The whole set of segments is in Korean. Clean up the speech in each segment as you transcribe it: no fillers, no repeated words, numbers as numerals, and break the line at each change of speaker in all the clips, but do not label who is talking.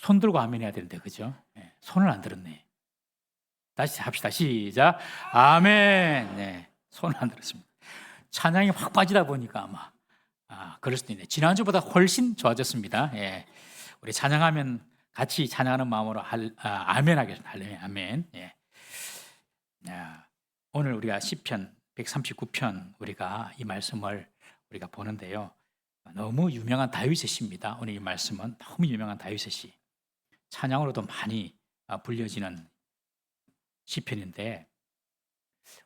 손 들고 아멘 해야 되는데, 그죠? 예, 손을 안 들었네. 다시 합시다. 시작. 아멘. 네, 손을 안 들었습니다. 찬양이 확 빠지다 보니까 아마 그럴 수도 있네. 지난주보다 훨씬 좋아졌습니다. 예, 우리 찬양하면 같이 찬양하는 마음으로 아멘 하겠습니다. 할렐루야, 아멘. 예. 오늘 우리가 시편 139편 우리가 이 말씀을 우리가 보는데요. 너무 유명한 다윗의 시입니다. 오늘 이 말씀은 너무 유명한 다윗의 시. 찬양으로도 많이 불려지는 시편인데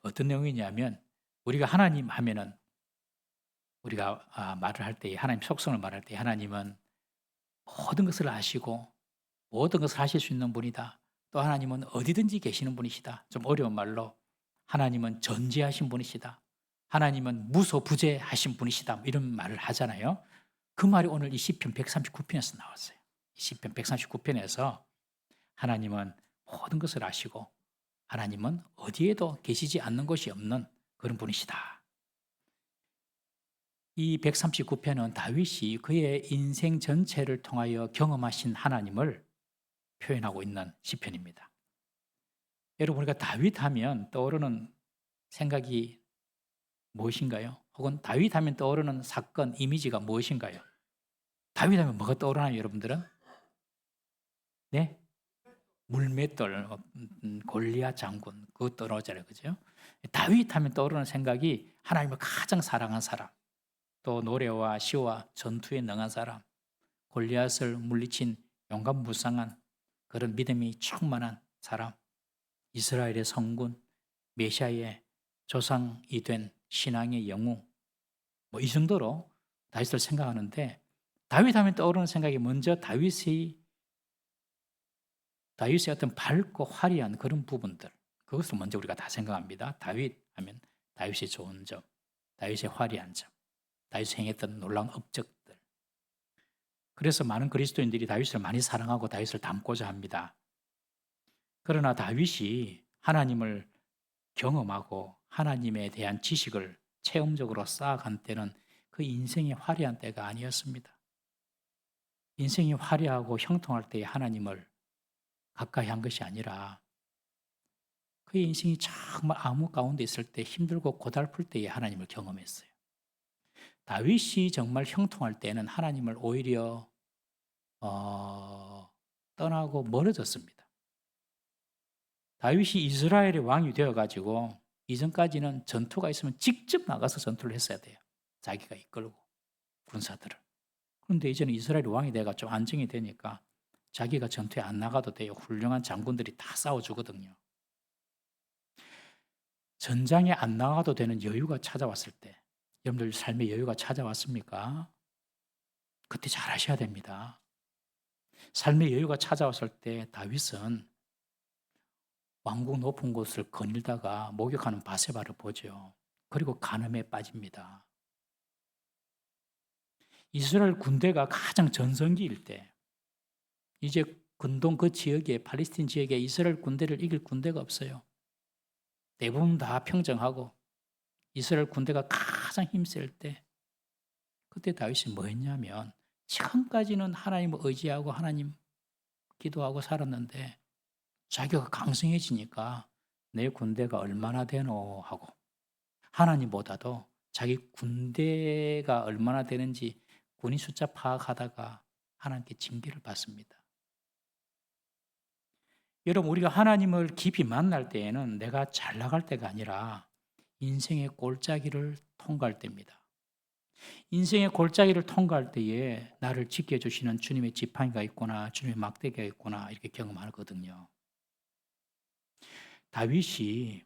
어떤 내용이냐면 우리가 하나님 하면은 우리가 말을 할 때 하나님 속성을 말할 때 하나님은 모든 것을 아시고 모든 것을 하실 수 있는 분이다. 또 하나님은 어디든지 계시는 분이시다. 좀 어려운 말로 하나님은 전지하신 분이시다. 하나님은 무소부재하신 분이시다. 이런 말을 하잖아요. 그 말이 오늘 이 시편 139편에서 나왔어요. 이 시편 139편에서 하나님은 모든 것을 아시고 하나님은 어디에도 계시지 않는 것이 없는 그런 분이시다. 이 139편은 다윗이 그의 인생 전체를 통하여 경험하신 하나님을 표현하고 있는 시편입니다. 여러분, 우리가 다윗 하면 떠오르는 생각이 무엇인가요? 혹은 다윗 하면 떠오르는 사건, 이미지가 무엇인가요? 다윗 하면 뭐가 떠오르나요, 여러분들은? 네? 물맷돌, 골리앗 장군, 그거 떠오르잖아요, 그죠? 다윗 하면 떠오르는 생각이 하나님을 가장 사랑한 사람, 또 노래와 시와 전투에 능한 사람, 골리앗을 물리친 용감무쌍한 그런 믿음이 충만한 사람, 이스라엘의 성군, 메시아의 조상이 된 신앙의 영웅, 뭐 이 정도로 다윗을 생각하는데 다윗 하면 떠오르는 생각이 먼저 다윗의 어떤 밝고 화려한 그런 부분들, 그것을 먼저 우리가 다 생각합니다. 다윗 하면 다윗의 좋은 점, 다윗의 화려한 점, 다윗이 행했던 놀라운 업적들. 그래서 많은 그리스도인들이 다윗을 많이 사랑하고 다윗을 닮고자 합니다. 그러나 다윗이 하나님을 경험하고 하나님에 대한 지식을 체험적으로 쌓아간 때는 그 인생이 화려한 때가 아니었습니다. 인생이 화려하고 형통할 때에 하나님을 가까이 한 것이 아니라 그의 인생이 정말 암흑 가운데 있을 때 힘들고 고달플 때에 하나님을 경험했어요. 다윗이 정말 형통할 때는 하나님을 오히려 떠나고 멀어졌습니다. 다윗이 이스라엘의 왕이 되어가지고 이전까지는 전투가 있으면 직접 나가서 전투를 했어야 돼요. 자기가 이끌고 군사들을. 그런데 이제는 이스라엘 왕이 돼가 좀 안정이 되니까 자기가 전투에 안 나가도 돼요. 훌륭한 장군들이 다 싸워주거든요. 전장에 안 나가도 되는 여유가 찾아왔을 때, 여러분들 삶의 여유가 찾아왔습니까? 그때 잘 하셔야 됩니다. 삶의 여유가 찾아왔을 때 다윗은 왕궁 높은 곳을 거닐다가 목욕하는 바세바를 보죠. 그리고 간음에 빠집니다. 이스라엘 군대가 가장 전성기일 때, 이제 근동 그 지역에, 팔레스틴 지역에 이스라엘 군대를 이길 군대가 없어요. 대부분 다 평정하고 이스라엘 군대가 가장 힘쓸 때, 그때 다윗이 뭐 했냐면 지금까지는 하나님을 의지하고 하나님 기도하고 살았는데 자기가 강성해지니까 내 군대가 얼마나 되노 하고 하나님보다도 자기 군대가 얼마나 되는지 군인 숫자 파악하다가 하나님께 징계를 받습니다. 여러분, 우리가 하나님을 깊이 만날 때에는 내가 잘 나갈 때가 아니라 인생의 골짜기를 통과할 때입니다. 인생의 골짜기를 통과할 때에 나를 지켜주시는 주님의 지팡이가 있구나, 주님의 막대기가 있구나 이렇게 경험하거든요. 다윗이,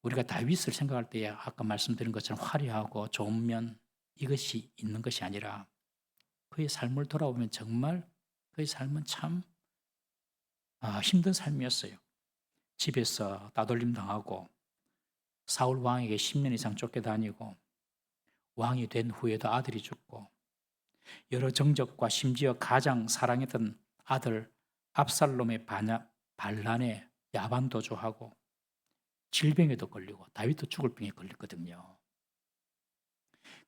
우리가 다윗을 생각할 때에 아까 말씀드린 것처럼 화려하고 좋은 면 이것이 있는 것이 아니라 그의 삶을 돌아보면 정말 그의 삶은 참 힘든 삶이었어요. 집에서 따돌림 당하고 사울 왕에게 10년 이상 쫓겨다니고 왕이 된 후에도 아들이 죽고 여러 정적과 심지어 가장 사랑했던 아들 압살롬의 반란에 야반도주하고 질병에도 걸리고 다윗도 죽을 병에 걸렸거든요.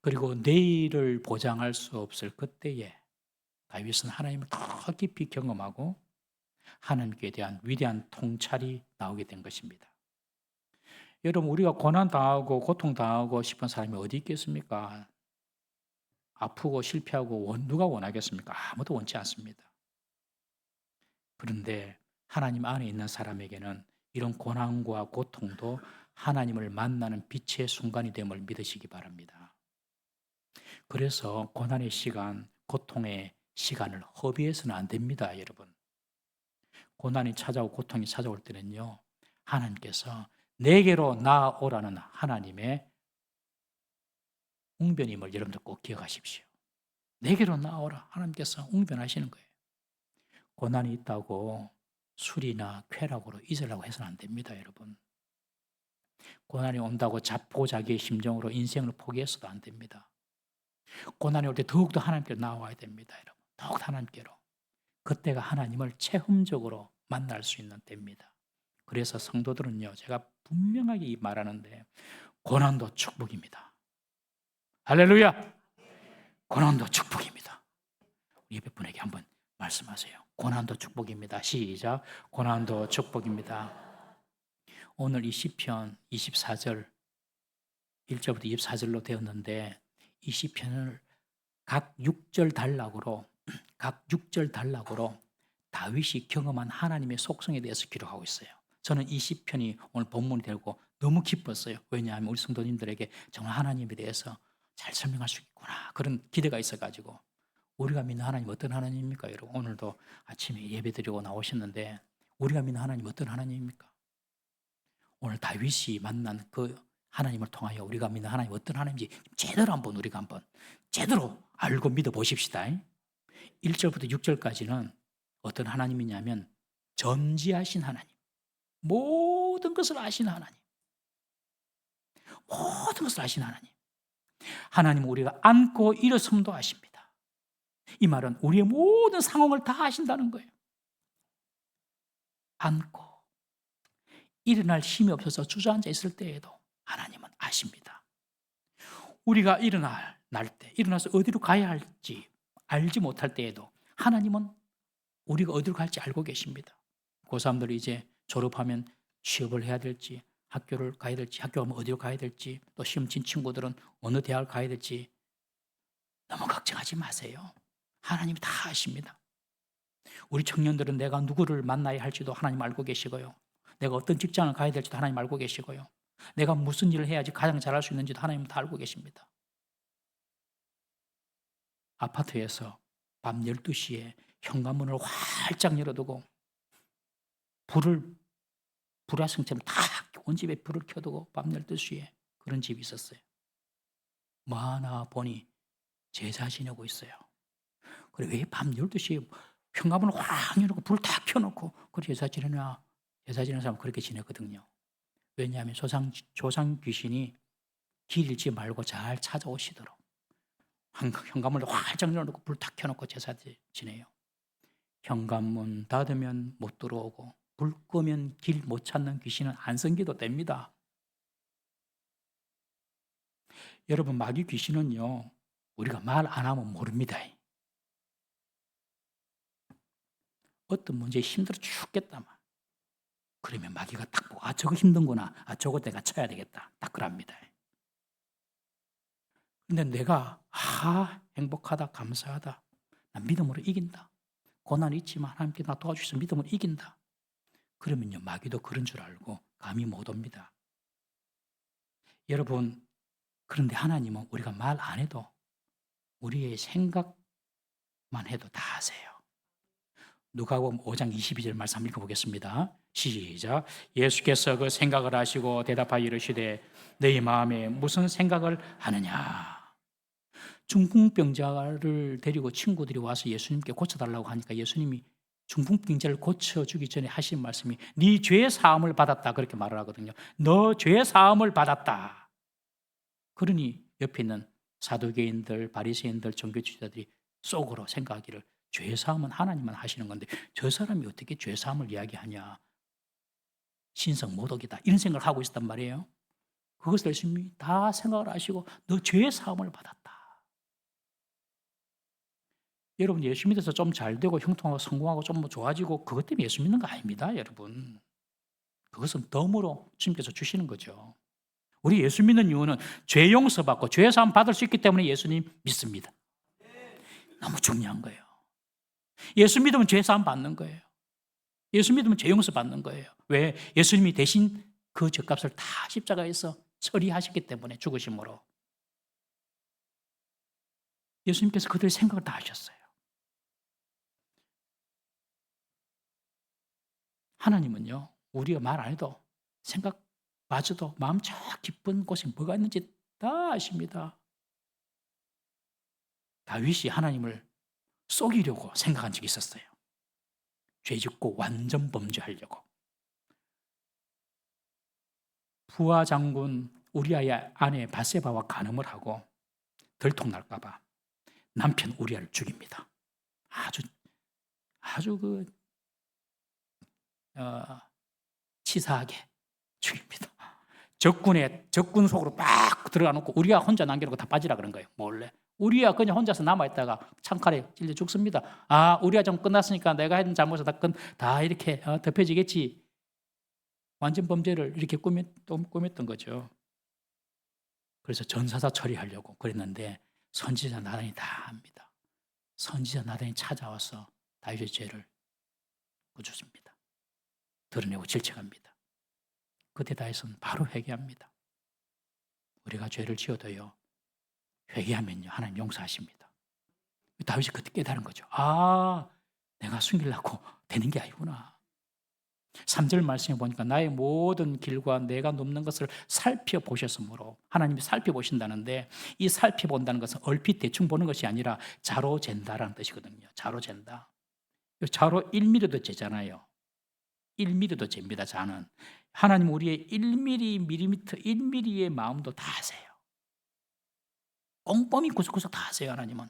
그리고 내일을 보장할 수 없을 그때에 다윗은 하나님을 더 깊이 경험하고 하나님께 대한 위대한 통찰이 나오게 된 것입니다. 여러분, 우리가 고난당하고 고통당하고 싶은 사람이 어디 있겠습니까? 아프고 실패하고 누가 원하겠습니까? 아무도 원치 않습니다. 그런데 하나님 안에 있는 사람에게는 이런 고난과 고통도 하나님을 만나는 빛의 순간이 됨을 믿으시기 바랍니다. 그래서 고난의 시간, 고통의 시간을 허비해서는 안 됩니다, 여러분. 고난이 찾아오고 고통이 찾아올 때는요, 하나님께서 내게로 나아오라는 하나님의 웅변임을 여러분들 꼭 기억하십시오. 내게로 나아오라. 하나님께서 웅변하시는 거예요. 고난이 있다고 술이나 쾌락으로 잊으려고 해서는 안 됩니다, 여러분. 고난이 온다고 자포자기의 심정으로 인생을 포기해서도 안 됩니다. 고난이 올 때 더욱더 하나님께로 나와야 됩니다, 여러분. 더욱 하나님께로. 그때가 하나님을 체험적으로 만날 수 있는 때입니다. 그래서 성도들은요, 제가 분명하게 말하는데 고난도 축복입니다. 할렐루야! 고난도 축복입니다. 우리 옆에 분에게 한번 말씀하세요. 고난도 축복입니다. 시작. 고난도 축복입니다. 오늘 이 시편 24절 1절부터 24절로 되었는데 이 시편을 각 6절 단락으로 다윗이 경험한 하나님의 속성에 대해서 기록하고 있어요. 저는 이 시편이 오늘 본문이 되고 너무 기뻤어요. 왜냐하면 우리 성도님들에게 정말 하나님에 대해서 잘 설명할 수 있구나 그런 기대가 있어가지고. 우리가 믿는 하나님 어떤 하나님입니까? 여러분, 오늘도 아침에 예배드리고 나오셨는데 우리가 믿는 하나님 어떤 하나님입니까? 오늘 다윗이 만난 그 하나님을 통하여 우리가 믿는 하나님 어떤 하나님인지 우리가 한번 제대로 알고 믿어보십시다. 1절부터 6절까지는 어떤 하나님이냐면 전지하신 하나님, 모든 것을 아시는 하나님, 모든 것을 아시는 하나님. 하나님은 우리가 안고 일어섬도 아십니다. 이 말은 우리의 모든 상황을 다 아신다는 거예요. 안고 일어날 힘이 없어서 주저앉아 있을 때에도 하나님은 아십니다. 우리가 일어날 때, 일어나서 어디로 가야 할지 알지 못할 때에도 하나님은 우리가 어디로 갈지 알고 계십니다. 고3들이 이제 졸업하면 취업을 해야 될지, 학교를 가야 될지, 학교 가면 어디로 가야 될지, 또 시험 친 친구들은 어느 대학을 가야 될지 너무 걱정하지 마세요. 하나님이 다 아십니다. 우리 청년들은 내가 누구를 만나야 할지도 하나님 알고 계시고요. 내가 어떤 직장을 가야 될지도 하나님 알고 계시고요. 내가 무슨 일을 해야지 가장 잘할 수 있는지도 하나님 다 알고 계십니다. 아파트에서 밤 12시에 현관문을 활짝 열어두고 불화성처럼 다 온 집에 불을 켜두고 밤 12시에 그런 집이 있었어요. 뭐 하나 보니 제사 지내고 있어요. 그래, 왜 밤 12시에 현관문을 확 열고 불 다 켜놓고 그래 제사 지내냐? 제사 지내는 사람은 그렇게 지내거든요. 왜냐하면 조상 귀신이 길 잃지 말고 잘 찾아오시도록 현관문을 활짝 열어놓고 불 다 켜놓고 제사 지내요. 현관문 닫으면 못 들어오고 불 끄면 길 못 찾는 귀신은 안 섬기도 됩니다. 여러분, 마귀 귀신은요, 우리가 말 안 하면 모릅니다. 어떤 문제에 힘들어 죽겠다. 그러면 마귀가 딱 보고, 저거 힘든구나. 저거 내가 쳐야 되겠다. 딱 그럽니다. 근데 내가, 행복하다, 감사하다. 난 믿음으로 이긴다. 고난이 있지만 하나님께 나 도와주셔서 믿음으로 이긴다. 그러면요, 마귀도 그런 줄 알고 감히 못 옵니다. 여러분, 그런데 하나님은 우리가 말 안 해도 우리의 생각만 해도 다 아세요. 누가복음 5장 22절 말씀 한번 읽어보겠습니다. 시작. 예수께서 그 생각을 하시고 대답하여 이르시되 너희 마음에 무슨 생각을 하느냐. 중풍병자를 데리고 친구들이 와서 예수님께 고쳐달라고 하니까 예수님이 중풍병자를 고쳐주기 전에 하신 말씀이 네 죄 사함을 받았다 그렇게 말을 하거든요. 너 죄 사함을 받았다. 그러니 옆에 있는 사두개인들, 바리새인들, 종교주의자들이 속으로 생각하기를 죄 사함은 하나님만 하시는 건데 저 사람이 어떻게 죄 사함을 이야기하냐. 신성 모독이다. 이런 생각을 하고 있었단 말이에요. 그것을 예수님이 다 생각을 하시고 너 죄 사함을 받았다. 여러분 예수 믿어서 좀 잘 되고 형통하고 성공하고 좀 뭐 좋아지고 그것 때문에 예수 믿는 거 아닙니다, 여러분. 그것은 덤으로 주님께서 주시는 거죠. 우리 예수 믿는 이유는 죄 용서받고 죄 사함 받을 수 있기 때문에 예수님 믿습니다. 너무 중요한 거예요. 예수 믿으면 죄 사함 받는 거예요. 예수 믿으면 죄 용서 받는 거예요. 왜? 예수님이 대신 그 죄값을 다 십자가에서 처리하셨기 때문에 죽으심으로. 예수님께서 그들의 생각을 다 하셨어요. 하나님은요, 우리가 말 안 해도 생각마저도 마음 저 깊은 곳에 뭐가 있는지 다 아십니다. 다윗이 하나님을 속이려고 생각한 적이 있었어요. 죄 짓고 완전 범죄하려고. 부하 장군 우리아의 아내 바세바와 간음을 하고 들통날까 봐 남편 우리아를 죽입니다. 아주 치사하게 죽입니다. 적군 속으로 막 들어가 놓고 우리아 혼자 남겨놓고 다 빠지라 그런 거예요. 몰래. 우리아 그냥 혼자서 남아있다가 창칼에 찔려 죽습니다. 우리아 좀 끝났으니까 내가 했던 잘못을 다 이렇게 덮여지겠지. 완전 범죄를 이렇게 꾸몄던 거죠. 그래서 전사자 처리하려고 그랬는데 선지자 나단이 다 압니다. 선지자 나단이 찾아와서 다윗의 죄를 묻습니다. 드러내고 질책합니다. 그때 다윗은 바로 회개합니다. 우리가 죄를 지어도요, 회개하면요 하나님 용서하십니다. 다윗이 그때 깨달은 거죠. 내가 숨기려고 되는 게 아니구나. 3절 말씀에 보니까 나의 모든 길과 내가 넘는 것을 살펴보셨으므로, 하나님이 살펴보신다는데 이 살펴본다는 것은 얼핏 대충 보는 것이 아니라 자로 잰다라는 뜻이거든요. 자로 잰다. 자로 1mm도 재잖아요. 1mm도 잽니다. 자는. 하나님 우리의 1mm, 1mm의 마음도 다 아세요. 꼼꼼히 구석구석 다 아세요. 하나님은.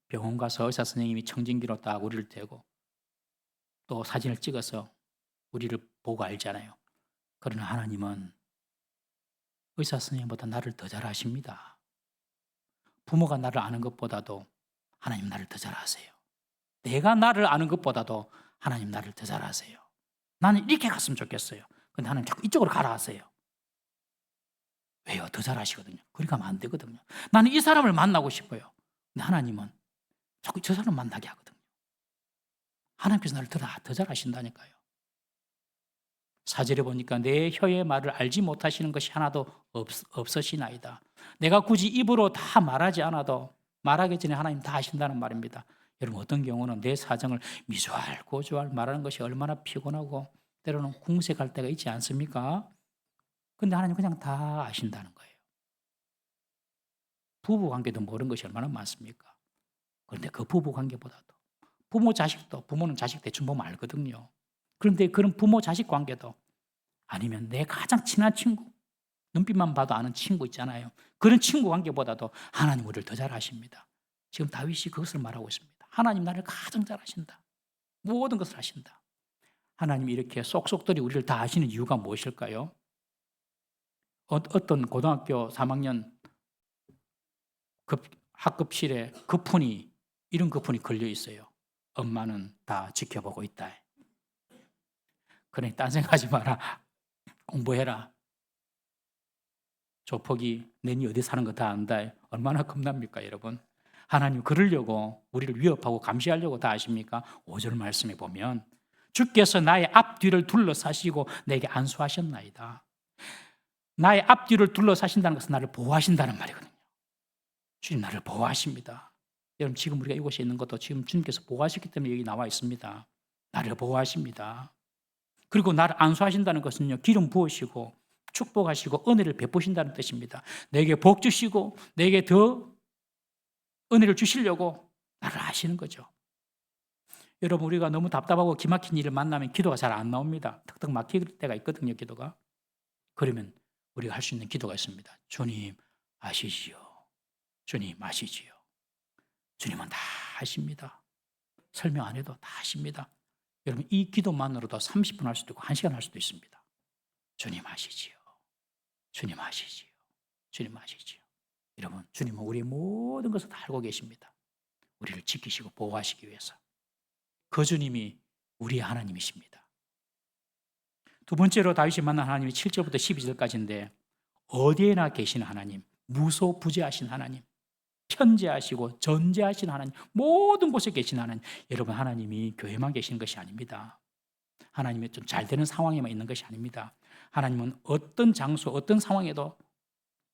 병원 가서 의사 선생님이 청진기로 딱 우리를 대고 또 사진을 찍어서 우리를 보고 알잖아요. 그러나 하나님은 의사 선생님보다 나를 더 잘 아십니다. 부모가 나를 아는 것보다도 하나님 나를 더 잘 아세요. 내가 나를 아는 것보다도 하나님 나를 더 잘 아세요. 나는 이렇게 갔으면 좋겠어요. 근데 하나님 자꾸 이쪽으로 가라 하세요. 왜요? 더 잘 아시거든요. 그리 가면 안 되거든요. 나는 이 사람을 만나고 싶어요. 근데 하나님은 자꾸 저 사람 만나게 하거든요. 하나님께서 나를 더 잘 아신다니까요. 4절에 보니까 내 혀의 말을 알지 못하시는 것이 하나도 없으시나이다. 내가 굳이 입으로 다 말하지 않아도 말하기 전에 하나님 다 아신다는 말입니다. 여러분 어떤 경우는 내 사정을 미주알 고주알 말하는 것이 얼마나 피곤하고 때로는 궁색할 때가 있지 않습니까? 근데 하나님 그냥 다 아신다는 거예요. 부부관계도 모르는 것이 얼마나 많습니까? 그런데 그 부부관계보다도 부모는 자식 대충 보면 알거든요. 그런데 그런 부모 자식 관계도 아니면 내 가장 친한 친구, 눈빛만 봐도 아는 친구 있잖아요. 그런 친구 관계보다도 하나님 우리를 더 잘 아십니다. 지금 다윗이 그것을 말하고 있습니다. 하나님 나를 가장 잘 아신다. 모든 것을 아신다. 하나님이 이렇게 쏙쏙들이 우리를 다 아시는 이유가 무엇일까요? 어떤 고등학교 3학년 학급실에 이런 거푼이 걸려 있어요. 엄마는 다 지켜보고 있다. 그러니 딴 생각하지 마라. 공부해라. 조폭이 내니 어디 사는 거 다 안다. 얼마나 겁납니까, 여러분? 하나님 그러려고 우리를 위협하고 감시하려고 다 아십니까? 5절 말씀에 보면 주께서 나의 앞뒤를 둘러싸시고 내게 안수하셨나이다. 나의 앞뒤를 둘러싸신다는 것은 나를 보호하신다는 말이거든요. 주님 나를 보호하십니다. 여러분 지금 우리가 이곳에 있는 것도 지금 주님께서 보호하셨기 때문에 여기 나와 있습니다. 나를 보호하십니다. 그리고 나를 안수하신다는 것은요, 기름 부으시고 축복하시고 은혜를 베푸신다는 뜻입니다. 내게 복 주시고 내게 더 은혜를 주시려고 나를 아시는 거죠. 여러분 우리가 너무 답답하고 기막힌 일을 만나면 기도가 잘 안 나옵니다. 턱턱 막힐 때가 있거든요, 기도가. 그러면 우리가 할 수 있는 기도가 있습니다. 주님 아시지요. 주님 아시지요. 주님은 다 아십니다. 설명 안 해도 다 아십니다. 여러분 이 기도만으로도 30분 할 수도 있고 1시간 할 수도 있습니다. 주님 아시지요. 주님 아시지요. 주님 아시지요. 여러분 주님은 우리의 모든 것을 다 알고 계십니다. 우리를 지키시고 보호하시기 위해서. 그 주님이 우리의 하나님이십니다. 두 번째로 다윗이 만난 하나님이 7절부터 12절까지인데 어디에나 계신 하나님, 무소부재하신 하나님, 편재하시고 전재하신 하나님, 모든 곳에 계신 하나님. 여러분, 하나님이 교회만 계시는 것이 아닙니다. 하나님이 좀 잘 되는 상황에만 있는 것이 아닙니다. 하나님은 어떤 장소, 어떤 상황에도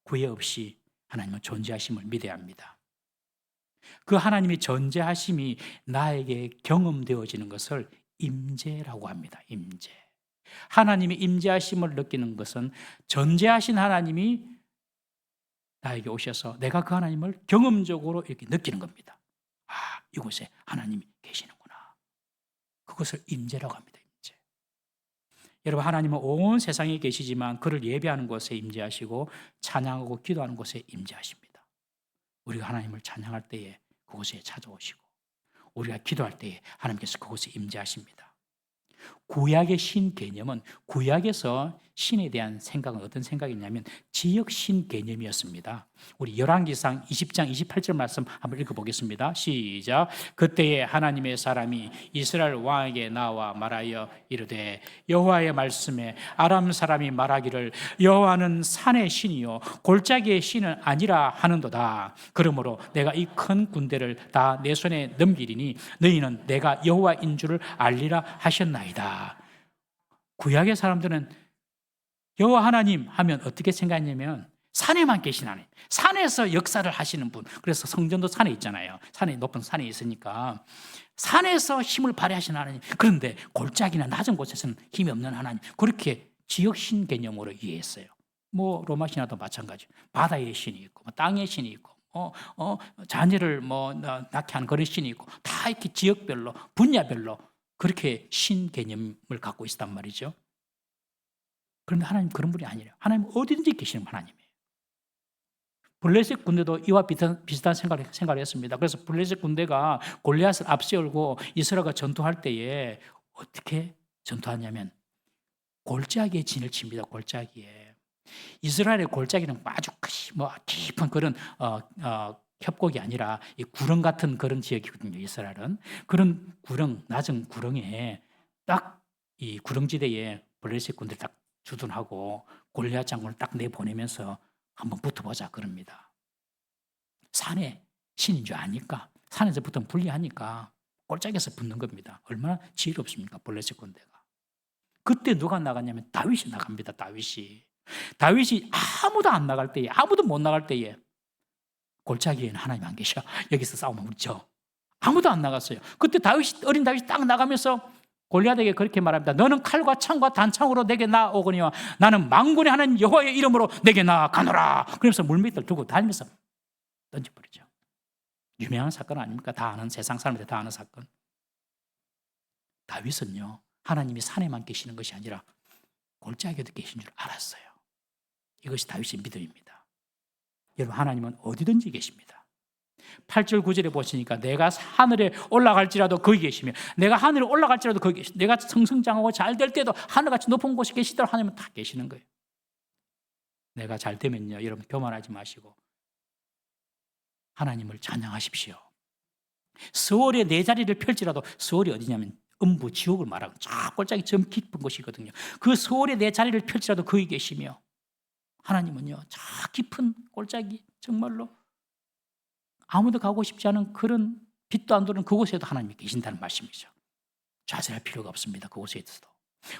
구애 없이 하나님은 존재하심을 믿어야 합니다. 그 하나님의 존재하심이 나에게 경험되어지는 것을 임재라고 합니다. 임재. 하나님의 임재하심을 느끼는 것은 존재하신 하나님이 나에게 오셔서 내가 그 하나님을 경험적으로 이렇게 느끼는 겁니다. 아, 이곳에 하나님이 계시는구나. 그것을 임재라고 합니다. 임재. 여러분, 하나님은 온 세상에 계시지만 그를 예배하는 곳에 임재하시고 찬양하고 기도하는 곳에 임재하십니다. 우리가 하나님을 찬양할 때에 그곳에 찾아오시고 우리가 기도할 때에 하나님께서 그곳에 임재하십니다. 구약의 신 개념은, 구약에서 신에 대한 생각은 어떤 생각이냐면 지역신 개념이었습니다. 우리 열왕기상 20장 28절 말씀 한번 읽어보겠습니다. 시작. 그때에 하나님의 사람이 이스라엘 왕에게 나와 말하여 이르되 여호와의 말씀에 아람 사람이 말하기를 여호와는 산의 신이요 골짜기의 신은 아니라 하는도다. 그러므로 내가 이 큰 군대를 다 내 손에 넘기리니 너희는 내가 여호와인 줄을 알리라 하셨나이다. 구약의 사람들은 여호와 하나님 하면 어떻게 생각했냐면 산에만 계신 하나님, 산에서 역사를 하시는 분. 그래서 성전도 산에 있잖아요. 산에, 높은 산에 있으니까 산에서 힘을 발휘하시는 하나님. 그런데 골짜기나 낮은 곳에서는 힘이 없는 하나님, 그렇게 지역신 개념으로 이해했어요. 뭐 로마 신화도 마찬가지. 바다의 신이 있고 땅의 신이 있고 자녀를 낳게 하는 그런 신이 있고, 다 이렇게 지역별로 분야별로 그렇게 신 개념을 갖고 있단 말이죠. 그런데 하나님 그런 분이 아니래요. 하나님은 어디든지 계시는 하나님이에요. 블레셋 군대도 이와 비슷한 생각을 했습니다. 그래서 블레셋 군대가 골리앗을 앞세우고 이스라엘과 전투할 때에 어떻게 전투하냐면 골짜기에 진을 칩니다. 골짜기에. 이스라엘의 골짜기는 아주 깊은 그런 협곡이 아니라 이 구렁 같은 그런 지역이거든요. 이스라엘은 그런 구렁, 낮은 구렁에 딱 이 구렁지대에 블레셋 군대 딱 주둔하고 골리앗 장군을 딱 내보내면서 한번 붙어보자 그럽니다. 산에 신인 줄 아니까, 산에서 붙으면 불리하니까 골짜기에서 붙는 겁니다. 얼마나 지혜롭습니까, 블레셋 군대가. 그때 누가 나갔냐면 다윗이 나갑니다. 다윗이 아무도 안 나갈 때에, 아무도 못 나갈 때에 골짜기에는 하나님 안 계셔. 여기서 싸우면 우리 져. 아무도 안 나갔어요. 그때 어린 다윗이 딱 나가면서 골리앗에게 그렇게 말합니다. 너는 칼과 창과 단창으로 내게 나오거니와 나는 만군의 하나님 여호와의 이름으로 내게 나아가노라. 그러면서 물밑을 두고 달면서 던져버리죠. 유명한 사건 아닙니까? 다 아는, 세상 사람들이 다 아는 사건. 다윗은요, 하나님이 산에만 계시는 것이 아니라 골짜기에도 계신 줄 알았어요. 이것이 다윗의 믿음입니다. 여러분, 하나님은 어디든지 계십니다. 8절 9절에 보시니까 내가 하늘에 올라갈지라도 거기 계시며, 내가 하늘에 올라갈지라도 거기 계시며, 내가 성성장하고 잘 될 때도 하늘같이 높은 곳에 계시도록 하나님은 다 계시는 거예요. 내가 잘 되면요, 여러분 교만하지 마시고 하나님을 찬양하십시오. 스월의 네 자리를 펼지라도, 스월이 어디냐면 음부 지옥을 말하고 저 골짜기 좀 깊은 곳이거든요. 그 스월의 네 자리를 펼지라도 거기 계시며, 하나님은요 저 깊은 골짜기, 정말로 아무도 가고 싶지 않은 그런 빛도 안 도는 그곳에도 하나님이 계신다는 말씀이죠. 좌절할 필요가 없습니다. 그곳에 있어도.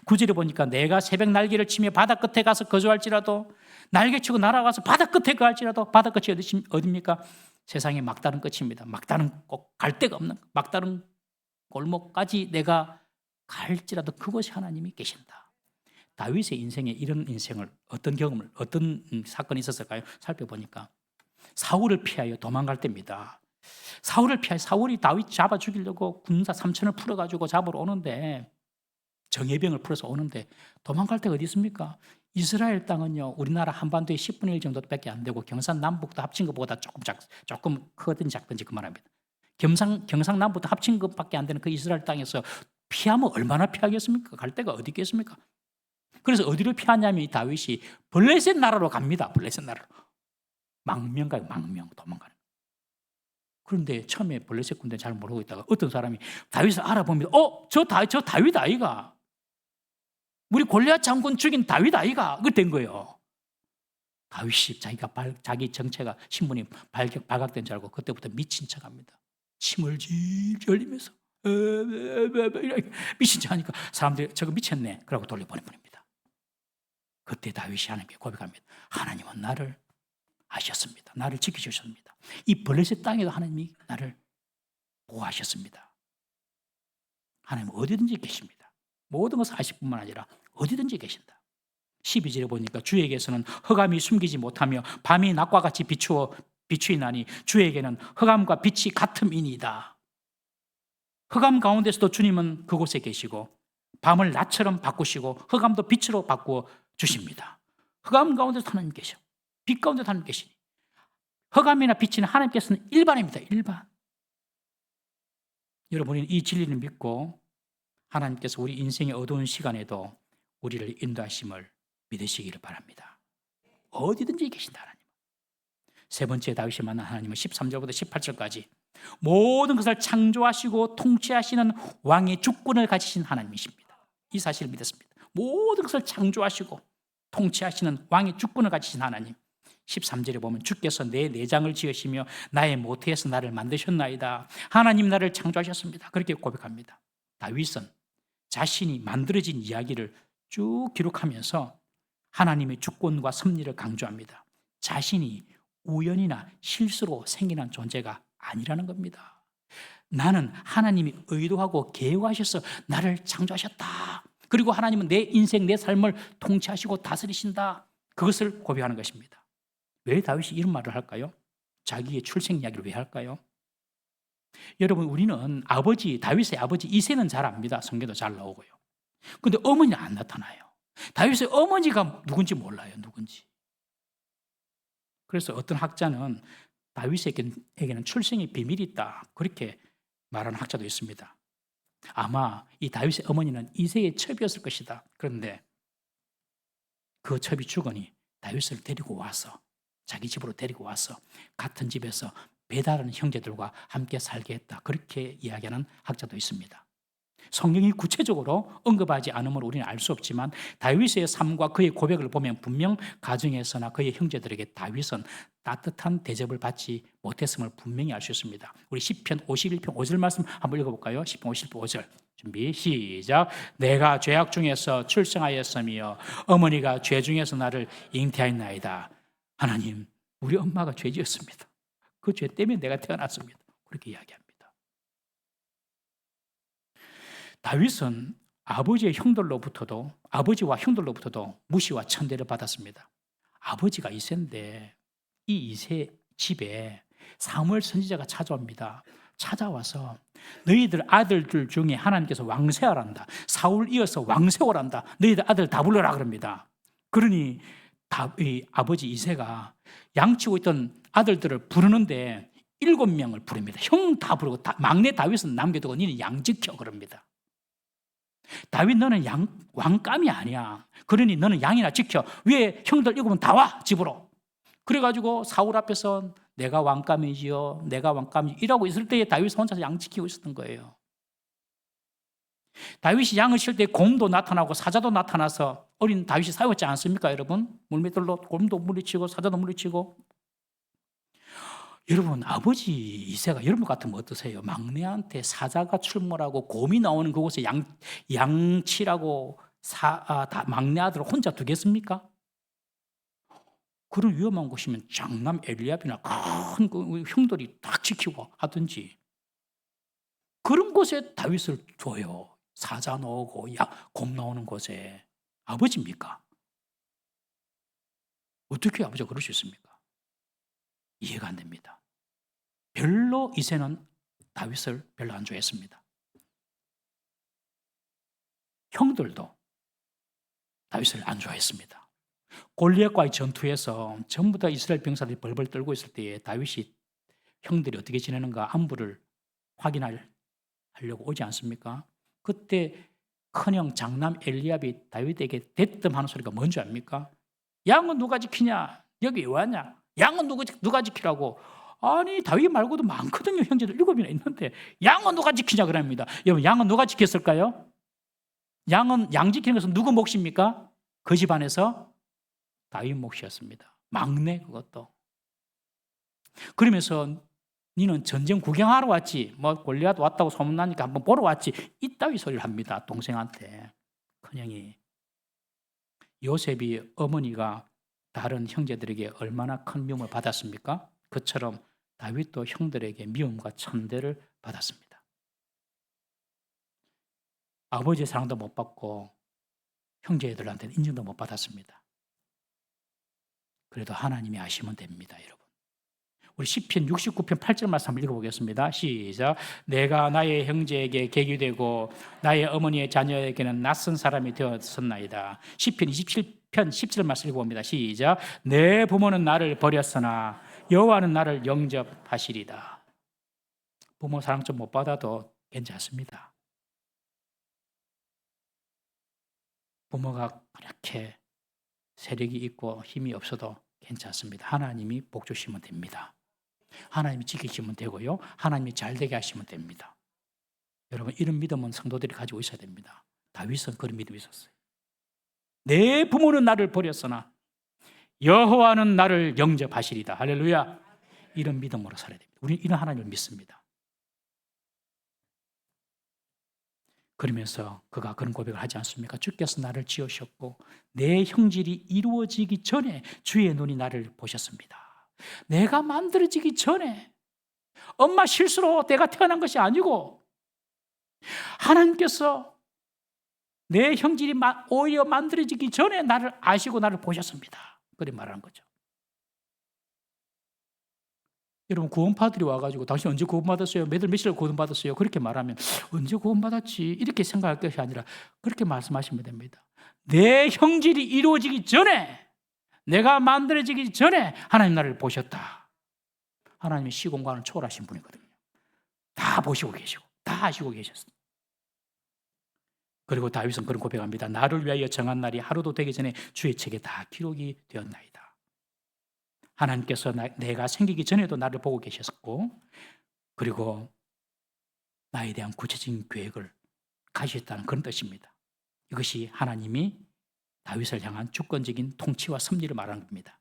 9절에 보니까 내가 새벽 날개를 치며 바다 끝에 가서 거주할지라도, 날개 치고 날아가서 바다 끝에 거할지라도, 바다 끝이 어디입니까? 세상의 막다른 끝입니다. 막다른 꼭 갈 데가 없는 막다른 골목까지 내가 갈지라도 그곳에 하나님이 계신다. 다윗의 인생에 이런 인생을, 어떤 경험을, 어떤 사건이 있었을까요? 살펴보니까 사울을 피하여 도망갈 때입니다. 사울이 다윗 잡아 죽이려고 군사 3천을 풀어가지고 잡으러 오는데, 정예병을 풀어서 오는데 도망갈 데가 어디 있습니까? 이스라엘 땅은요, 우리나라 한반도의 10분의 1 정도밖에 안 되고 경상남북도 합친 것보다 조금 크든지 작든지 그만합니다. 경상남북도 합친 것밖에 안 되는 그 이스라엘 땅에서 피하면 얼마나 피하겠습니까? 갈 데가 어디 있겠습니까? 그래서 어디로 피하냐면 이 다윗이 블레셋 나라로 갑니다. 블레셋 나라로. 망명 도망가는. 그런데 처음에 블레셋 군대 잘 모르고 있다가 어떤 사람이 다윗을 알아봅니다. 저 다윗 아이가, 우리 골리앗 장군 죽인 다윗 아이가, 그 된 거예요. 다윗이 자기 정체가 신분이 발각된 줄 알고 그때부터 미친 척합니다. 침을 질질 흘리면서 미친 척하니까 사람들이 저거 미쳤네 그러고 돌려보내버립니다. 그때 다윗이 하나님께 고백합니다. 하나님은 나를 아셨습니다. 나를 지켜주셨습니다. 이 블레셋 땅에도 하나님이 나를 보호하셨습니다. 하나님은 어디든지 계십니다. 모든 것을 아실 뿐만 아니라 어디든지 계신다. 12절에 보니까 주에게서는 흑암이 숨기지 못하며 밤이 낮과 같이 비추이나니 주에게는 흑암과 빛이 같음이니이다. 흑암 가운데서도 주님은 그곳에 계시고 밤을 낮처럼 바꾸시고 흑암도 빛으로 바꾸어 주십니다. 흑암 가운데서 하나님 계셔. 빛 가운데서 하나님 계시니 흑암이나 빛이나 하나님께서는 일반입니다. 일반. 여러분이 이 진리를 믿고 하나님께서 우리 인생의 어두운 시간에도 우리를 인도하심을 믿으시기를 바랍니다. 어디든지 계신다 하나님. 세 번째 다윗이 만난 하나님은 13절부터 18절까지 모든 것을 창조하시고 통치하시는 왕의 주권을 가지신 하나님이십니다. 이 사실을 믿었습니다. 모든 것을 창조하시고 통치하시는 왕의 주권을 가지신 하나님. 13절에 보면 주께서 내 내장을 지으시며 나의 모태에서 나를 만드셨나이다. 하나님 나를 창조하셨습니다. 그렇게 고백합니다. 다윗은 자신이 만들어진 이야기를 쭉 기록하면서 하나님의 주권과 섭리를 강조합니다. 자신이 우연이나 실수로 생기는 존재가 아니라는 겁니다. 나는 하나님이 의도하고 계획하셔서 나를 창조하셨다. 그리고 하나님은 내 인생, 내 삶을 통치하시고 다스리신다. 그것을 고백하는 것입니다. 왜 다윗이 이런 말을 할까요? 자기의 출생 이야기를 왜 할까요? 여러분, 우리는 다윗의 아버지 이새는 잘 압니다. 성경도 잘 나오고요. 근데 어머니는 안 나타나요. 다윗의 어머니가 누군지 몰라요. 누군지. 그래서 어떤 학자는 다윗에게는 출생의 비밀이 있다. 그렇게 말하는 학자도 있습니다. 아마 이 다윗의 어머니는 이새의 첩이었을 것이다. 그런데 그 첩이 죽으니 다윗을 데리고 와서 자기 집으로 데리고 와서 같은 집에서 배다른 형제들과 함께 살게 했다. 그렇게 이야기하는 학자도 있습니다. 성경이 구체적으로 언급하지 않으면 우리는 알 수 없지만 다윗의 삶과 그의 고백을 보면 분명 가정에서나 그의 형제들에게 다윗은 따뜻한 대접을 받지 못했음을 분명히 알 수 있습니다. 우리 시편 51편 5절 말씀 한번 읽어볼까요? 시편 51편 5절 준비 시작. 내가 죄악 중에서 출생하였으며 어머니가 죄 중에서 나를 잉태하였나이다. 하나님, 우리 엄마가 죄지었습니다. 그 죄 때문에 내가 태어났습니다. 그렇게 이야기합니다. 다윗은 아버지와 형들로부터도 무시와 천대를 받았습니다. 아버지가 이새인데 이 이새 집에 사무엘 선지자가 찾아옵니다. 찾아와서 너희들 아들들 중에 하나님께서 왕세하란다. 사울 이어서 왕세하란다. 너희들 아들 다 불러라 그럽니다. 그러니 아버지 이새가 양치고 있던 아들들을 부르는데 7명을 부릅니다. 형 다 부르고 막내 다윗은 남겨두고 니는 양 지켜 그럽니다. 다윗 너는 왕감이 아니야. 그러니 너는 양이나 지켜. 왜 형들 7명 다 와 집으로. 그래가지고 사울 앞에서 내가 왕감이지요. 내가 왕감이지요. 이라고 있을 때에 다윗 혼자서 양 지키고 있었던 거예요. 다윗이 양을 칠 때 곰도 나타나고 사자도 나타나서 어린 다윗이 싸웠지 않습니까 여러분? 물매들로 곰도 물리치고 사자도 물리치고. 여러분, 아버지 이새가 여러분 같으면 어떠세요? 막내한테 사자가 출몰하고 곰이 나오는 그곳에 양치라고 막내 아들을 혼자 두겠습니까? 그런 위험한 곳이면 장남 엘리압이나 큰 형들이 딱 지키고 하든지 그런 곳에 다윗을 둬요. 사자 나오고 곰 나오는 곳에. 아버지입니까? 어떻게 아버지가 그럴 수 있습니까? 이해가 안 됩니다. 별로 이새는 다윗을 별로 안 좋아했습니다. 형들도 다윗을 안 좋아했습니다. 골리앗과의 전투에서 전부 다 이스라엘 병사들이 벌벌 떨고 있을 때에 다윗이 형들이 어떻게 지내는가 안부를 확인하려고 오지 않습니까? 그때 큰형 장남 엘리압이 다윗에게 대뜸하는 소리가 뭔지 압니까? 양은 누가 지키냐? 여기 왜 왔냐? 양은 누가 지키라고? 아니 다윗 말고도 많거든요. 형제들 7이나 있는데 양은 누가 지키냐 그럽니다. 여러분 양은 누가 지켰을까요? 양 지키는 것은 누구 몫입니까? 그 집안에서 다윗 몫이었습니다. 막내 그것도. 그러면서 니는 전쟁 구경하러 왔지, 뭐 골리앗 왔다고 소문나니까 한번 보러 왔지, 이따위 소리를 합니다. 동생한테. 큰형이. 요셉이 어머니가 다른 형제들에게 얼마나 큰 미움을 받았습니까? 그처럼 다윗도 형들에게 미움과 천대를 받았습니다. 아버지의 사랑도 못 받고 형제들한테는 인정도 못 받았습니다. 그래도 하나님이 아시면 됩니다, 여러분. 우리 시편 69편 8절 말씀 한번 읽어보겠습니다. 시작. 내가 나의 형제에게 객이 되고 나의 어머니의 자녀에게는 낯선 사람이 되었었나이다. 시편 27편 10절 말씀 읽어봅니다. 시작. 내 부모는 나를 버렸으나 여호와는 나를 영접하시리다. 부모 사랑 좀 못 받아도 괜찮습니다. 부모가 그렇게 세력이 있고 힘이 없어도 괜찮습니다. 하나님이 복 주시면 됩니다. 하나님이 지키시면 되고요. 하나님이 잘되게 하시면 됩니다. 여러분 이런 믿음은 성도들이 가지고 있어야 됩니다. 다윗은 그런 믿음이 있었어요. 내 부모는 나를 버렸으나 여호와는 나를 영접하시리다. 할렐루야. 이런 믿음으로 살아야 됩니다. 우리는 이런 하나님을 믿습니다. 그러면서 그가 그런 고백을 하지 않습니까? 주께서 나를 지으셨고 내 형질이 이루어지기 전에 주의 눈이 나를 보셨습니다. 내가 만들어지기 전에 엄마 실수로 내가 태어난 것이 아니고 하나님께서 내 형질이 오히려 만들어지기 전에 나를 아시고 나를 보셨습니다. 그렇게 말하는 거죠. 여러분 구원받으러 와가지고 당신 언제 구원받았어요? 며칠 구원받았어요? 그렇게 말하면 언제 구원받았지? 이렇게 생각할 것이 아니라 그렇게 말씀하시면 됩니다. 내 형질이 이루어지기 전에 내가 만들어지기 전에 하나님 나를 보셨다. 하나님이 시공간을 초월하신 분이거든요. 다 보시고 계시고 다 아시고 계셨습니다. 그리고 다윗은 그런 고백합니다. 나를 위하여 정한 날이 하루도 되기 전에 주의 책에 다 기록이 되었나이다. 하나님께서 내가 생기기 전에도 나를 보고 계셨고 그리고 나에 대한 구체적인 계획을 가지셨다는 그런 뜻입니다. 이것이 하나님이 다윗을 향한 주권적인 통치와 섭리를 말하는 겁니다.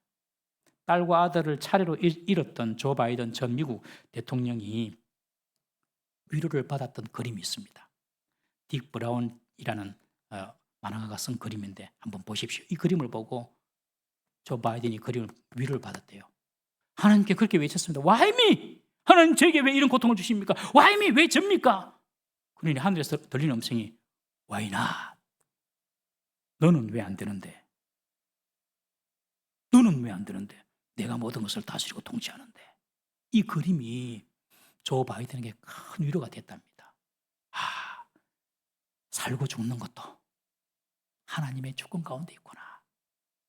딸과 아들을 차례로 잃었던 조 바이든 전 미국 대통령이 위로를 받았던 그림이 있습니다. 딕 브라운이라는 만화가가 쓴 그림인데 한번 보십시오. 이 그림을 보고 조 바이든이 그림을 위로를 받았대요. 하나님께 그렇게 외쳤습니다. Why me? 하나님 저에게 왜 이런 고통을 주십니까? Why me? 왜 접니까? 그러니 하늘에서 들리는 음성이 Why not? 너는 왜 안 되는데? 너는 왜 안 되는데? 내가 모든 것을 다스리고 통치하는데. 이 그림이 조 바이든에게 큰 위로가 됐답니다. 살고 죽는 것도 하나님의 주권 가운데 있구나.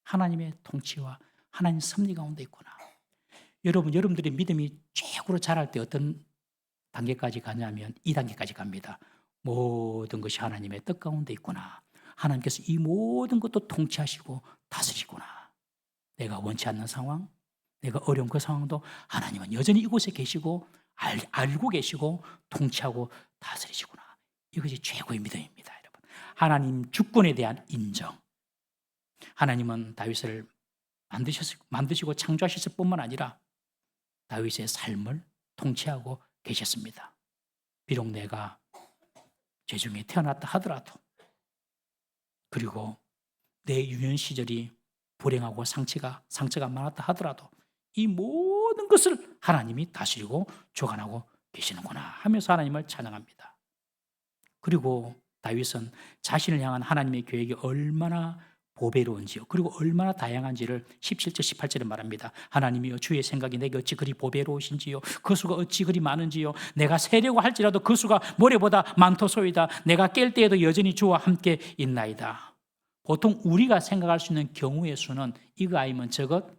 하나님의 통치와 하나님 섭리 가운데 있구나. 여러분들의 믿음이 최고로 자랄 때 어떤 단계까지 가냐면 2단계까지 갑니다. 모든 것이 하나님의 뜻 가운데 있구나. 하나님께서 이 모든 것도 통치하시고 다스리구나. 내가 원치 않는 상황, 내가 어려운 그 상황도 하나님은 여전히 이곳에 계시고 알고 계시고 통치하고 다스리시구나. 이것이 최고의 믿음입니다, 여러분. 하나님 주권에 대한 인정. 하나님은 다윗을 만드시고 창조하셨을 뿐만 아니라 다윗의 삶을 통치하고 계셨습니다. 비록 내가 죄중에 태어났다 하더라도 그리고 내 유년 시절이 불행하고 상처가 많았다 하더라도 이 모든 것을 하나님이 다스리고 주관하고 계시는구나 하면서 하나님을 찬양합니다. 그리고 다윗은 자신을 향한 하나님의 계획이 얼마나 보배로운지요. 그리고 얼마나 다양한지를 17절 18절에 말합니다. 하나님이여 주의 생각이 내게 어찌 그리 보배로우신지요. 그 수가 어찌 그리 많은지요. 내가 세려고 할지라도 그 수가 모래보다 많도소이다. 내가 깰 때에도 여전히 주와 함께 있나이다. 보통 우리가 생각할 수 있는 경우의 수는 이거 아니면 저것,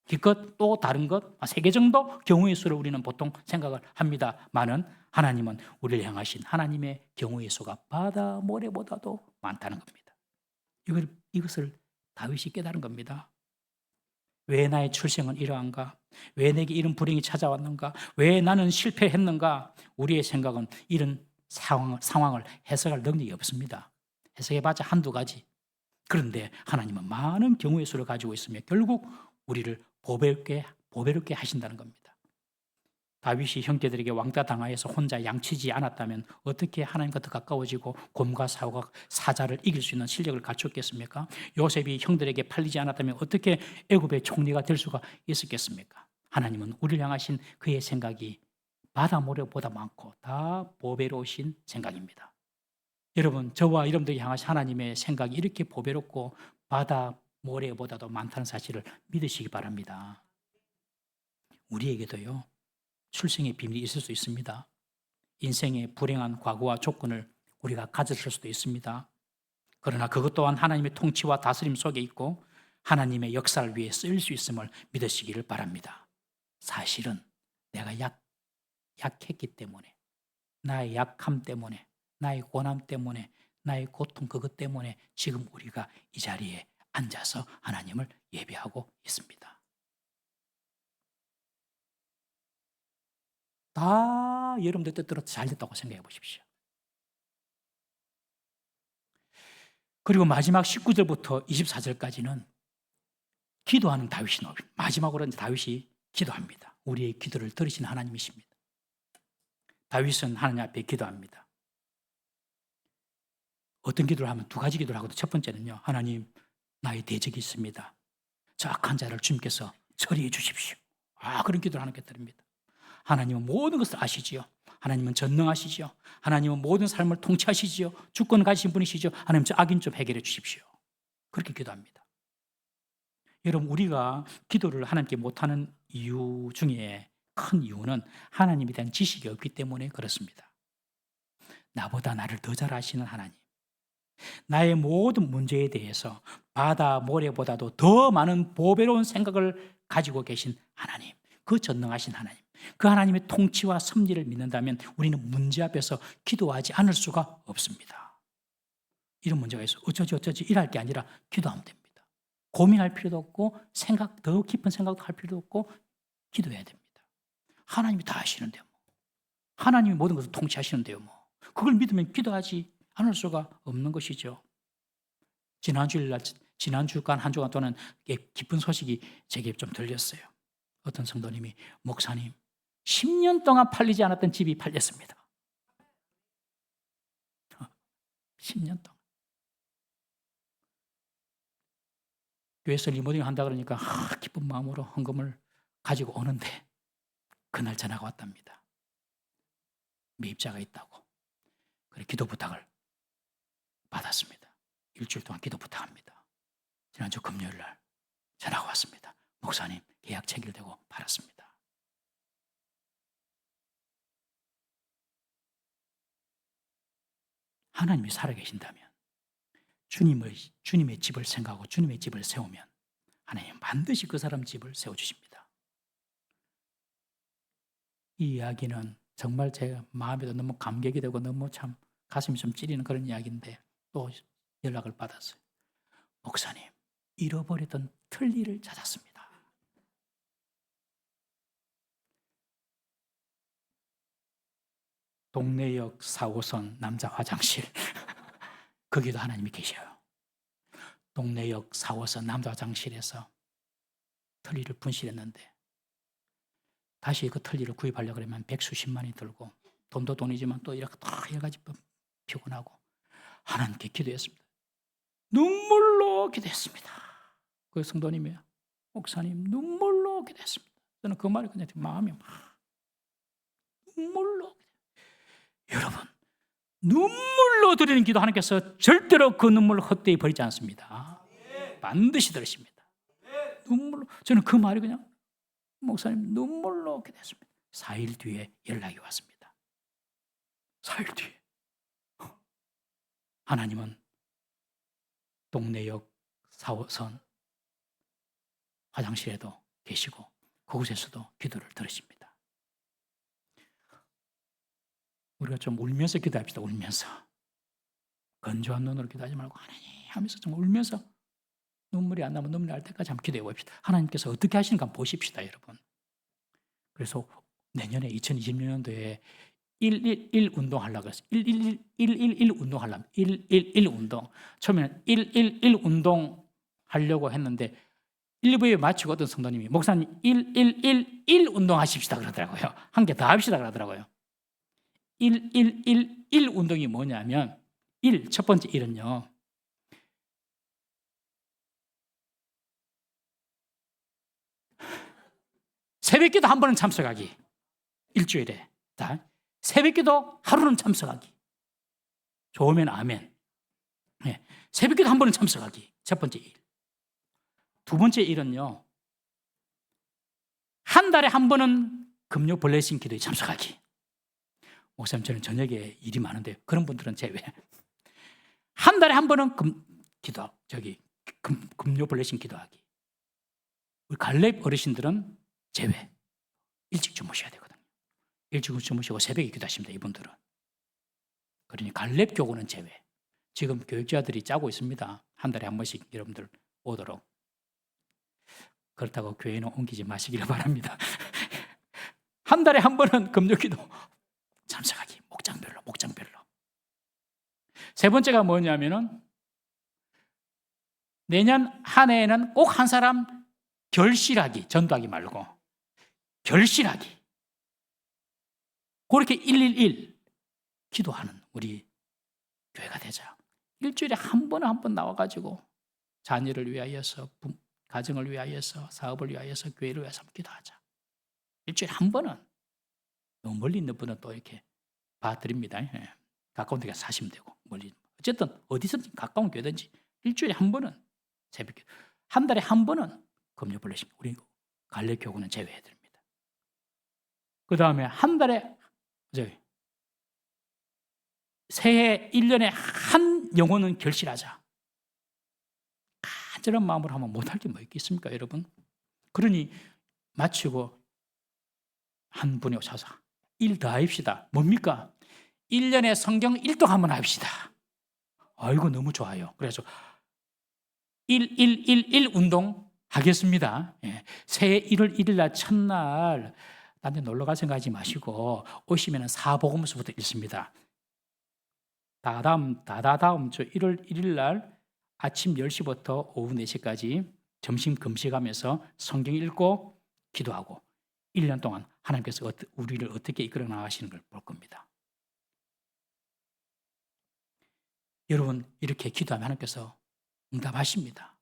기껏 또 다른 것, 3개 정도 경우의 수를 우리는 보통 생각을 합니다만은 하나님은 우리를 향하신 하나님의 경우의 수가 바다 모래보다도 많다는 겁니다. 이것을 다윗이 깨달은 겁니다. 왜 나의 출생은 이러한가? 왜 내게 이런 불행이 찾아왔는가? 왜 나는 실패했는가? 우리의 생각은 이런 상황을 해석할 능력이 없습니다. 해석해봤자 한두 가지. 그런데 하나님은 많은 경우의 수를 가지고 있으며 결국 우리를 보배롭게 하신다는 겁니다. 다윗이 형제들에게 왕따 당하여서 혼자 양치지 않았다면 어떻게 하나님과 더 가까워지고 곰과 사자를 이길 수 있는 실력을 갖췄겠습니까? 요셉이 형들에게 팔리지 않았다면 어떻게 애굽의 총리가 될 수가 있었겠습니까? 하나님은 우리를 향하신 그의 생각이 바다 모래보다 많고 다 보배로우신 생각입니다. 여러분, 저와 여러분들에게 향하신 하나님의 생각이 이렇게 보배롭고 바다 모래보다도 많다는 사실을 믿으시기 바랍니다. 우리에게도요, 출생의 비밀이 있을 수 있습니다. 인생의 불행한 과거와 조건을 우리가 가졌을 수도 있습니다. 그러나 그것 또한 하나님의 통치와 다스림 속에 있고 하나님의 역사를 위해 쓰일 수 있음을 믿으시기를 바랍니다. 사실은 내가 약했기 때문에, 나의 약함 때문에, 나의 고난 때문에, 나의 고통 그것 때문에 지금 우리가 이 자리에 앉아서 하나님을 예배하고 있습니다. 다 여러분들 뜻대로 잘 됐다고 생각해 보십시오. 그리고 마지막 19절부터 24절까지는 기도하는 다윗이 나옵니다. 마지막으로 다윗이 기도합니다. 우리의 기도를 들으시는 하나님이십니다. 다윗은 하나님 앞에 기도합니다. 어떤 기도를 하면 두 가지 기도를 하거든요. 첫 번째는요, 하나님, 나의 대적이 있습니다. 저 악한 자를 주님께서 처리해 주십시오. 그런 기도를 하나님께 드립니다. 하나님은 모든 것을 아시지요. 하나님은 전능하시지요. 하나님은 모든 삶을 통치하시지요. 주권 가지신 분이시죠. 하나님, 저 악인 좀 해결해 주십시오. 그렇게 기도합니다. 여러분, 우리가 기도를 하나님께 못하는 이유 중에 큰 이유는 하나님에 대한 지식이 없기 때문에 그렇습니다. 나보다 나를 더 잘 아시는 하나님, 나의 모든 문제에 대해서 바다 모래보다도 더 많은 보배로운 생각을 가지고 계신 하나님, 그 전능하신 하나님, 그 하나님의 통치와 섭리를 믿는다면 우리는 문제 앞에서 기도하지 않을 수가 없습니다. 이런 문제가 있어 어쩌지 이럴 게 아니라 기도하면 됩니다. 고민할 필요도 없고 더 깊은 생각도 할 필요도 없고 기도해야 됩니다. 하나님이 다 아시는데요. 하나님이 모든 것을 통치하시는데요. 그걸 믿으면 기도하지 않을 수가 없는 것이죠. 지난 주간 한 주간 동안 기쁜 소식이 제게 좀 들렸어요. 어떤 성도님이, 목사님, 10년 동안 팔리지 않았던 집이 팔렸습니다. 10년 동안. 교회에서 리모델링 한다 그러니까 기쁜 마음으로 헌금을 가지고 오는데 그날 전화가 왔답니다. 매입자가 있다고. 그래, 기도 부탁을 받았습니다. 일주일 동안 기도 부탁합니다. 지난주 금요일 날 전화가 왔습니다. 목사님, 계약 체결되고 팔았습니다. 하나님이 살아계신다면 주님의 집을 생각하고 주님의 집을 세우면 하나님 반드시 그 사람 집을 세워주십니다. 이 이야기는 정말 제 마음에도 너무 감격이 되고 너무 참 가슴이 좀 찌리는 그런 이야기인데 또 연락을 받았어요. 목사님, 잃어버렸던 틀니를 찾았습니다. 동래역 4호선 남자 화장실 거기도 하나님이 계셔요. 동래역 4호선 남자 화장실에서 틀니를 분실했는데 다시 그 틀니를 구입하려고 그러면 백수십만이 들고 돈도 돈이지만 또 이렇게 다 여러 가지 피곤하고 하나님께 기도했습니다. 눈물로 기도했습니다. 그 성도님이, 목사님, 눈물로 기도했습니다. 저는 그 말이 그냥 마음이 눈물로. 여러분, 눈물로 드리는 기도 하나님께서 절대로 그 눈물을 헛되이 버리지 않습니다. 반드시 들으십니다. 눈물로. 저는 그 말이 그냥, 목사님, 눈물로 기도했습니다. 4일 뒤에 연락이 왔습니다. 4일 뒤에. 하나님은 동래역 4호선 화장실에도 계시고 그곳에서도 기도를 들으십니다. 우리가 좀 울면서 기도합시다. 울면서. 건조한 눈으로 기도하지 말고 하나님 하면서 좀 울면서 눈물이 안 나면 눈물이 날 때까지 한번 기도해 봅시다. 하나님께서 어떻게 하시는가 한번 보십시다, 여러분. 그래서 내년에 2026년도에 111 운동하려고 했어요. 111 운동하려면 111 운동. 처음에는 111 운동 하려고 했는데 1부에 마치고 어떤 성도님이 목사님 1111 운동하십시다 그러더라고요. 한 개 더 합시다 그러더라고요. 1111 운동이 뭐냐면 첫 번째 1은요. 새벽기도 한 번은 참석하기. 일주일에. 자, 새벽기도 하루는 참석하기. 좋으면 아멘. 네. 새벽기도 한 번은 참석하기. 첫 번째 1. 두 번째 1은요. 한 달에 한 번은 금요 블레싱 기도에 참석하기. 목사님 저는 저녁에 일이 많은데 그런 분들은 제외. 한 달에 한 번은 금요 블레싱 기도하기. 우리 갈렙 어르신들은 제외. 일찍 주무셔야 되거든요. 일찍 주무시고 새벽에 기도하십니다. 이분들은. 그러니 갈렙 교구는 제외. 지금 교육자들이 짜고 있습니다. 한 달에 한 번씩 여러분들 오도록. 그렇다고 교회는 옮기지 마시기를 바랍니다. 한 달에 한 번은 금요기도 참석하기. 목장별로. 세 번째가 뭐냐면은 내년 한 해에는 꼭 한 사람 결실하기. 전도하기 말고 결실하기. 그렇게 111 기도하는 우리 교회가 되자. 일주일에 한 번 나와가지고 자녀를 위하여서, 가정을 위하여서, 사업을 위하여서, 교회를 위해서 기도하자. 일주일에 한 번은. 너무 멀리 있는 분은 또 이렇게 봐드립니다. 예. 가까운 데 가서 사시면 되고, 멀리. 어쨌든 어디서든 가까운 교회든지 일주일에 한 번은 새벽 기도, 한 달에 한 번은 금요 블레싱. 우리 갈렙 교구는 제외해드립니다. 그 다음에 한 달에 새해 1년에 한 영혼은 결실하자. 간절한 마음으로 하면 못할 게 뭐 있겠습니까, 여러분? 그러니 마치고 한 분이 오셔서 일 더 합시다. 뭡니까? 1년에 성경 1독 한번 합시다. 아이고 너무 좋아요. 그래서 1111 운동 하겠습니다. 예. 새해 1월 1일 날 첫날 딴 데 놀러 갈 생각하지 마시고 오시면 사복음서부터 읽습니다. 다다음 주 1월 1일 날 아침 10시부터 오후 4시까지 점심 금식하면서 성경 읽고 기도하고 1년 동안 하나님께서 우리를 어떻게 이끌어 나가시는 걸 볼 겁니다. 여러분 이렇게 기도하면 하나님께서 응답하십니다.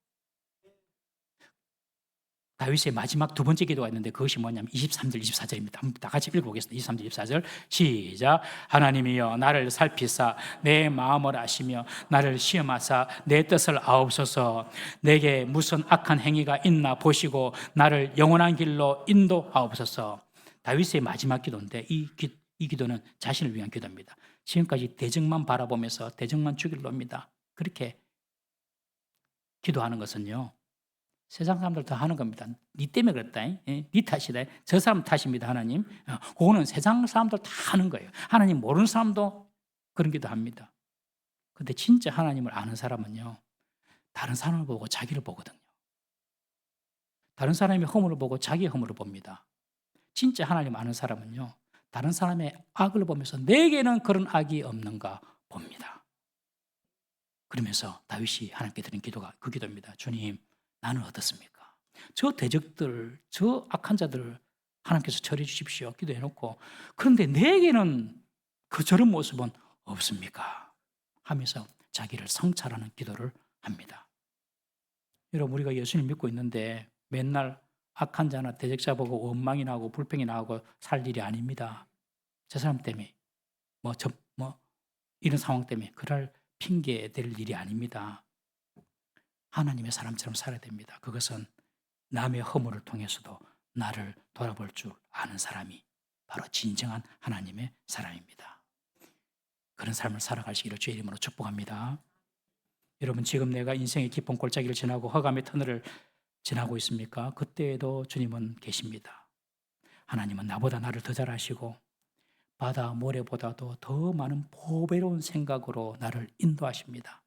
다윗의 마지막 두 번째 기도가 있는데 그것이 뭐냐면 23절, 24절입니다. 한번 다 같이 읽어보겠습니다. 23절, 24절 시작. 하나님이여 나를 살피사 내 마음을 아시며 나를 시험하사 내 뜻을 아옵소서. 내게 무슨 악한 행위가 있나 보시고 나를 영원한 길로 인도하옵소서. 다윗의 마지막 기도인데 이 기도는 자신을 위한 기도입니다. 지금까지 대적만 바라보면서 대적만 죽일 놈이다. 그렇게 기도하는 것은요. 세상 사람들 다 하는 겁니다. 니 때문에 그랬다. 니 탓이다. 저 사람 탓입니다. 하나님. 그거는 세상 사람들 다 하는 거예요. 하나님 모르는 사람도 그런 기도 합니다. 근데 진짜 하나님을 아는 사람은요. 다른 사람을 보고 자기를 보거든요. 다른 사람의 허물을 보고 자기의 허물을 봅니다. 진짜 하나님 아는 사람은요. 다른 사람의 악을 보면서 내게는 그런 악이 없는가 봅니다. 그러면서 다윗이 하나님께 드린 기도가 그 기도입니다. 주님, 나는 어떻습니까? 저 대적들, 저 악한 자들을 하나님께서 처리해 주십시오. 기도해놓고 그런데 내게는 저런 모습은 없습니까? 하면서 자기를 성찰하는 기도를 합니다. 여러분 우리가 예수님 믿고 있는데 맨날 악한 자나 대적자 보고 원망이 나고 불평이 나고 살 일이 아닙니다. 저 사람 때문에 이런 상황 때문에 그럴 핑계 댈 일이 아닙니다. 하나님의 사람처럼 살아야 됩니다. 그것은 남의 허물을 통해서도 나를 돌아볼 줄 아는 사람이 바로 진정한 하나님의 사람입니다. 그런 삶을 살아가시기를 주의 이름으로 축복합니다. 여러분 지금 내가 인생의 깊은 골짜기를 지나고 허감의 터널을 지나고 있습니까? 그때에도 주님은 계십니다. 하나님은 나보다 나를 더 잘 아시고 바다 모래보다도 더 많은 보배로운 생각으로 나를 인도하십니다.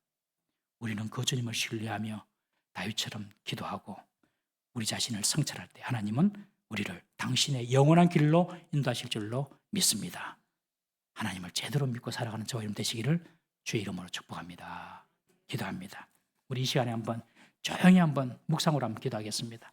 우리는 그 주님을 신뢰하며 다윗처럼 기도하고 우리 자신을 성찰할 때 하나님은 우리를 당신의 영원한 길로 인도하실 줄로 믿습니다. 하나님을 제대로 믿고 살아가는 저와 여러분 되시기를 주의 이름으로 축복합니다. 기도합니다. 우리 이 시간에 한번 조용히 한번 묵상으로 한번 기도하겠습니다.